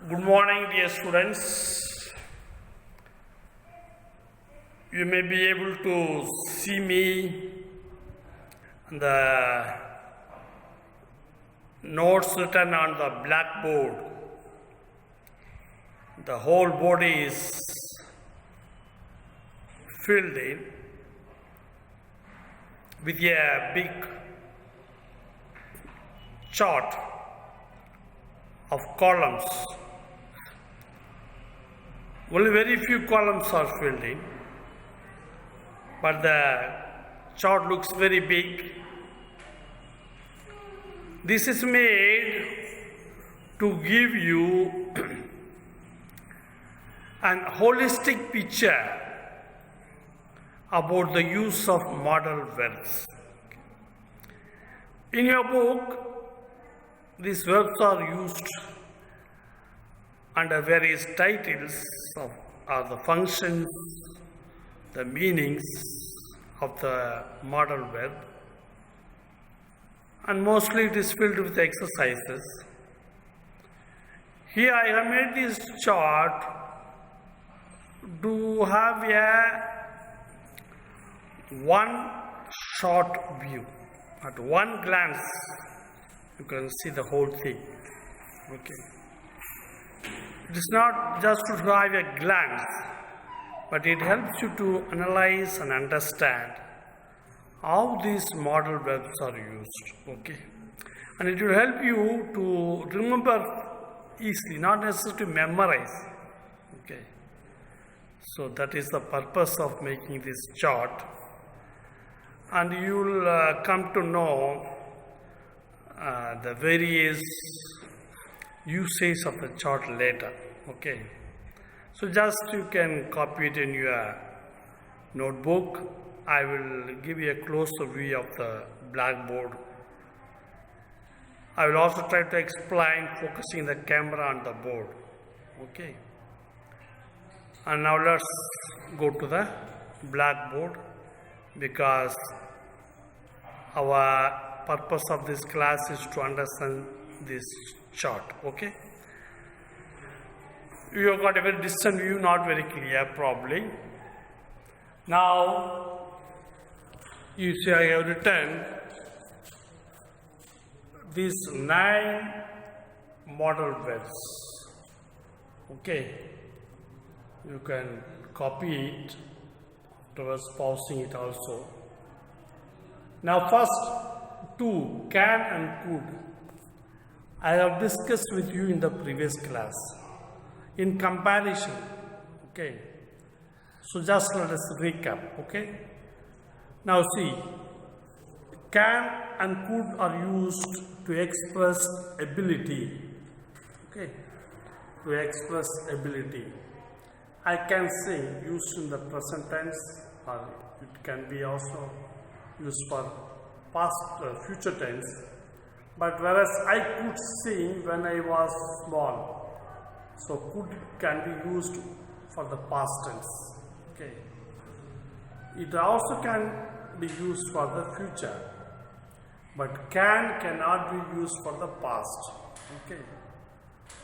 Good morning, dear students. You may be able to see me on the notes written on the blackboard. The whole body is filled in with a big chart of columns. Only very few columns are filled in, but the chart looks very big. This is made to give you an holistic picture about the use of modal verbs. In your book, these verbs are used under various titles of the functions, the meanings of the modal verb, and mostly it is filled with exercises. Here I have made this chart to have one short view. At one glance, you can see the whole thing. Okay. It is not just to have a glance, but it helps you to analyze and understand how these modal verbs are used. Okay. And it will help you to remember easily, not necessarily to memorize. Okay. So that is the purpose of making this chart. And you will come to know the various usage of the chart later. Okay. So just you can copy it in your notebook. I will give you a closer view of the blackboard. I will also try to explain focusing the camera on the board. Okay. And now let's go to the blackboard, because our purpose of this class is to understand this chart. Okay. You have got a very distant view, not very clear probably. Now you see I have written these 9 modal verbs. Okay. You can copy it afterwards, pausing it also. Now first 2, can and could, I have discussed with you in the previous class in comparison. Okay. So just let us recap. Okay. Now see, can and could are used to express ability. Okay. To express ability. I can sing, used in the present tense, or it can be also used for past, future tense. But whereas I could sing when I was small, so could can be used for the past tense. Okay. It also can be used for the future, but cannot be used for the past. Okay.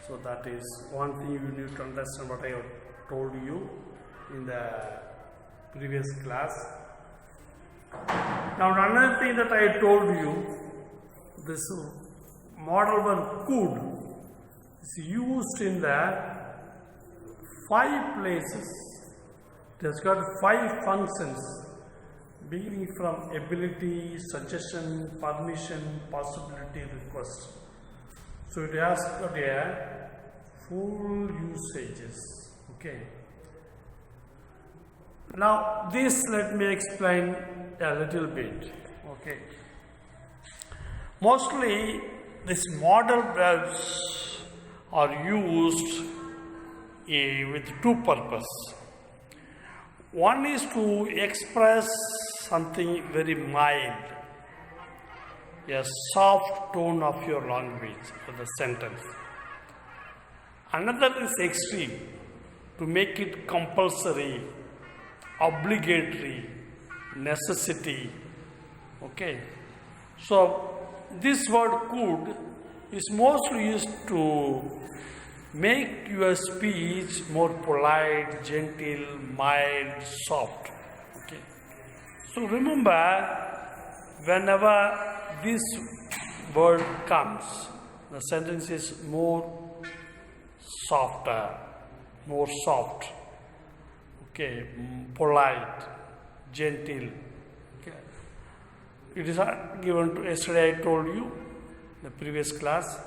So that is one thing you need to understand what I have told you in the previous class. Now another thing that I told you, this modal verb could is used in the 5 places. It has got 5 functions, beginning from ability, suggestion, permission, possibility, request. So it has got a full usages. Okay. Now this let me explain a little bit. Okay. Mostly these modal verbs are used with 2 purposes. One is to express something very mild, a soft tone of your language for the sentence. Another is extreme, to make it compulsory, obligatory, necessity. Okay. So this word could is mostly used to make your speech more polite, gentle, mild, soft. Okay. So remember, whenever this word comes, the sentence is more softer, more soft. Okay, polite, gentle. Okay. It is given to yesterday. I told you, the previous class.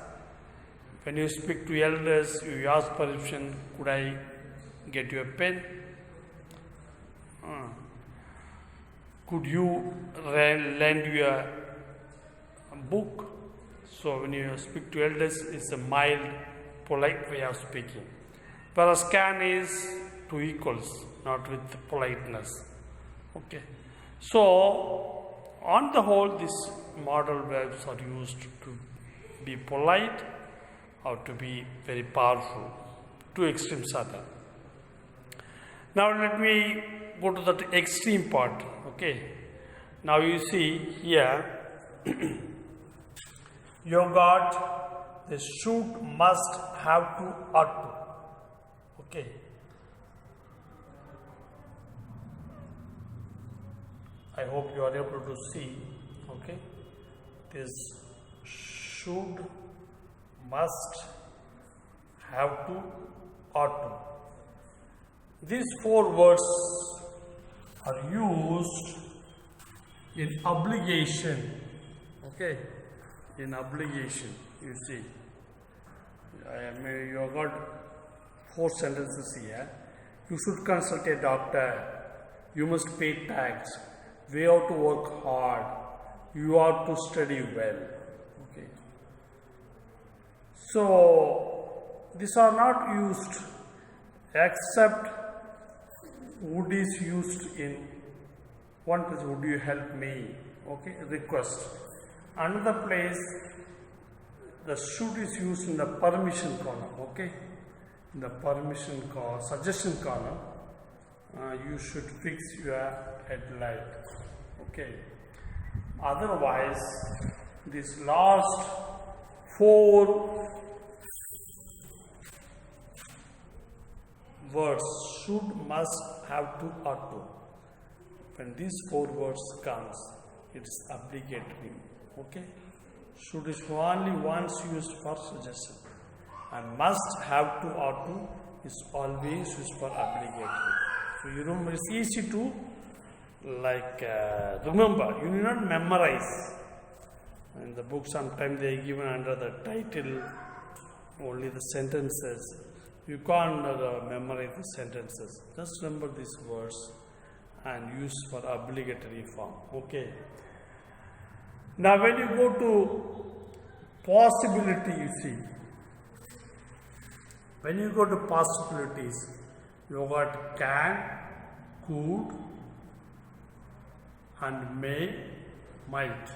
When you speak to elders, you ask permission. Could I get you a pen? Could you lend you a book? So when you speak to elders, it's a mild, polite way of speaking. Whereas can is two equals, not with politeness. Okay. So on the whole, these modal verbs are used to be polite or to be very powerful. Two extremes are there. Now let me go to the extreme part. Okay. Now you see here, you got the should, must, have to, ought to. Okay. I hope you are able to see. Okay. This should, must, have to, ought to. These four words are used in obligation. Okay, in obligation, you see. You have got four sentences here. You should consult a doctor. You must pay tax. We have to work hard. You have to study well. Okay. So these are not used except would is used in one place. Would you help me? Okay, request. Another place, the should is used in the permission column. Okay, in the permission column, suggestion column, you should fix your headlight. Okay. Otherwise, this last four words, should, must, have to, ought to. When these four words comes, it is obligatory. Okay? Should is only once used for suggestion, and must, have to, ought to is always used for obligatory. So you remember, it's easy to remember. You need not memorize. In the book, sometimes they are given under the title only the sentences. You can't memorize the sentences. Just remember these words and use for obligatory form. Okay. Now, when you go to possibility, you see. When you go to possibilities, you got can, could, and may, might.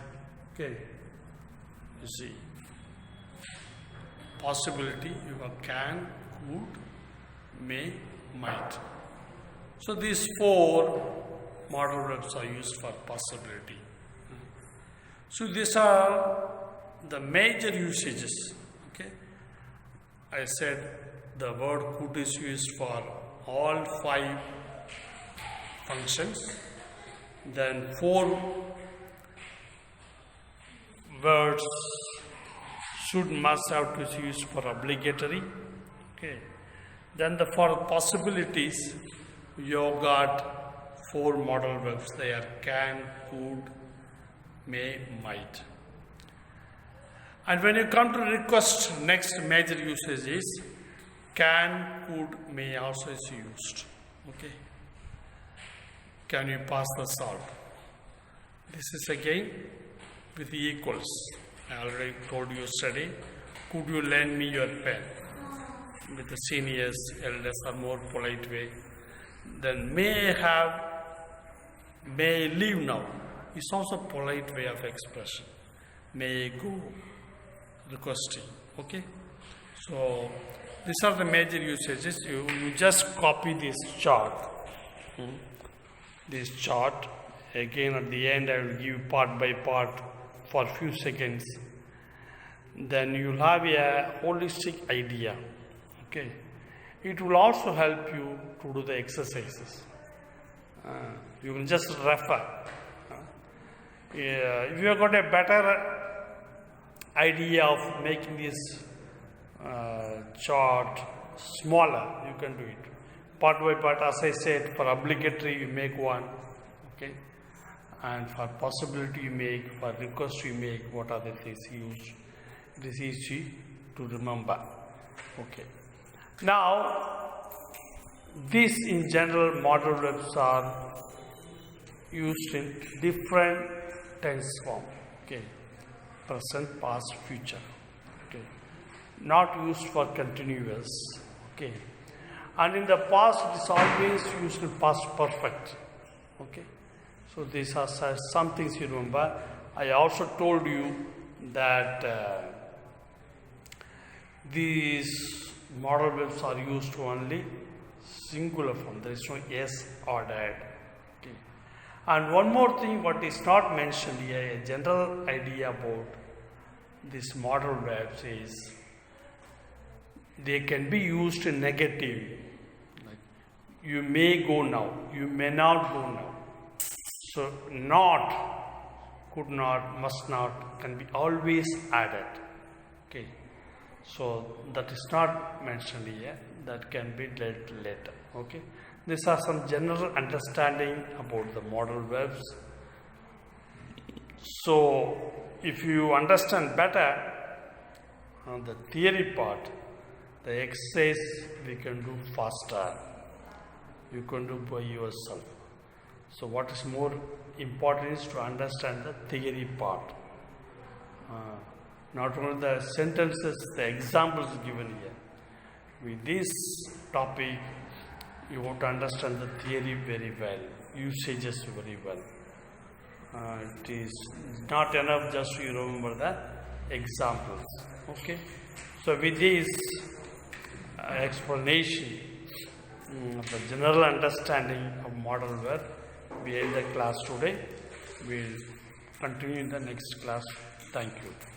Okay. You see. Possibility, you got can, could, may, might. So these four modal verbs are used for possibility. So these are the major usages. Okay. I said the word could is used for all five functions. Then four words should, must, have to is used for obligatory. Okay. Then for possibilities, you got four modal verbs. They are can, could, may, might. And when you come to request, next major usage is can, could, may also is used. Okay. Can you pass the salt? This is again with the equals. I already told you yesterday. Could you lend me your pen? With the seniors, elders are more polite way. Then may leave now. It's also polite way of expression. May go, requesting. Okay. So these are the major usages. You just copy this chart. This chart. Again at the end I will give you part by part for a few seconds. Then you'll have a holistic idea. Okay, it will also help you to do the exercises. You can just refer. If you have got a better idea of making this chart smaller, you can do it. Part by part, as I said, for obligatory you make one, okay, and for possibility you make, for request you make, what are the things used. It is easy to remember. Okay. Now, these in general model verbs are used in different tense form. Okay, present, past, future. Okay, not used for continuous. Okay, and in the past it is always used in past perfect. Okay, so these are some things you remember. I also told you that these modal verbs are used to only singular form. There is no s or that. Okay. And one more thing, what is not mentioned here, a general idea about these modal verbs is they can be used in negative. Like you may go now, you may not go now. So not, could not, must not can be always added. Okay. So that is not mentioned here, that can be dealt later. Okay, these are some general understanding about the modal verbs. So if you understand better the theory part, the exercise we can do faster, you can do by yourself. So what is more important is to understand the theory part. Not only the sentences, the examples given here. With this topic, you want to understand the theory very well, usages very well. It is not enough just to remember the examples. Okay. So with this explanation of the general understanding of modal verb, we end the class today. We will continue in the next class. Thank you.